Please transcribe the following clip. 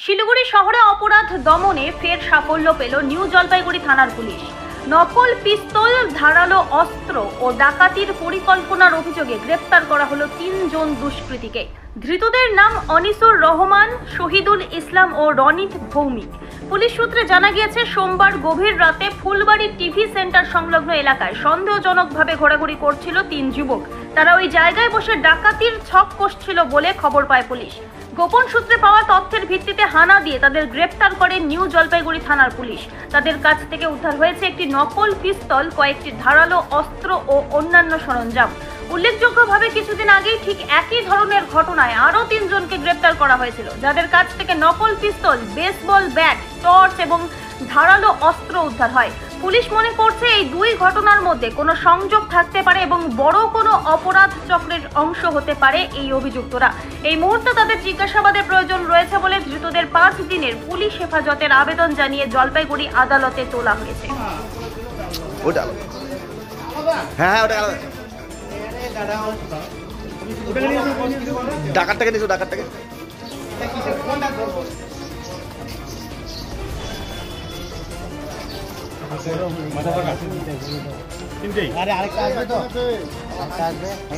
শিলিগুড়ি শহরে অপরাধ দমনে ফের সাফল্য পেল নিউ জলপাইগুড়ি থানার পুলিশ। নকল পিস্তল, ধারালো অস্ত্র ও ডাকাতির পরিকল্পনার অভিযোগে গ্রেপ্তার করা হলো 3 জন দুষ্কৃতীকে। ধৃতদের নাম অনিসুর রহমান, শহীদুল ইসলাম ও রনিত ভৌমিক। পুলিশ সূত্রে জানা গিয়েছে, সোমবার গভীর রাতে ফুলবাড়ি টিভি সেন্টার সংলগ্ন এলাকায় সন্দেহজনকভাবে ঘোরাঘুরি করছিল 3 যুবক। তারা ওই জায়গায় বসে ডাকাতির ছক কষছিল বলে খবর পায় পুলিশ। গোপন সূত্রে পাওয়া তথ্যের ভিত্তিতে হানা দিয়ে তাদের গ্রেপ্তার করে নিউ জলপাইগুড়ি থানার পুলিশ। তাদের কাছ থেকে উদ্ধার হয়েছে একটি নকল পিস্তল, কয়েকটি ধারালো অস্ত্র ও অন্যান্য সরঞ্জাম। উল্লেখযোগ্যভাবে কিছুদিন আগেই ঠিক একই ধরনের ঘটনায় আরও 3 জনকে গ্রেপ্তার করা হয়েছিল, যাদের কাছ থেকে নকল পিস্তল, বেসবল ব্যাট, টর্চ এবং ধারালো অস্ত্র উদ্ধার হয়। পুলিশ মনে করছে এই 2 ঘটনার মধ্যে কোনো সংযোগ থাকতে পারে এবং বড় কোনো অপরাধ চক্রের অংশ হতে পারে এই অভিযুক্তরা। এই মুহূর্তে তাদের জিজ্ঞাসাবাদের প্রয়োজন রয়েছে বলে ধৃতদের 5 দিনের পুলিশ হেফাজতের আবেদন জানিয়ে জলপাইগুড়ি আদালতে তোলা হয়েছে। ডাকাতটাকে নিয়েছো, ডাকাতটাকে আরে আরেকটা আসবে তো, আরেকটা আসবে।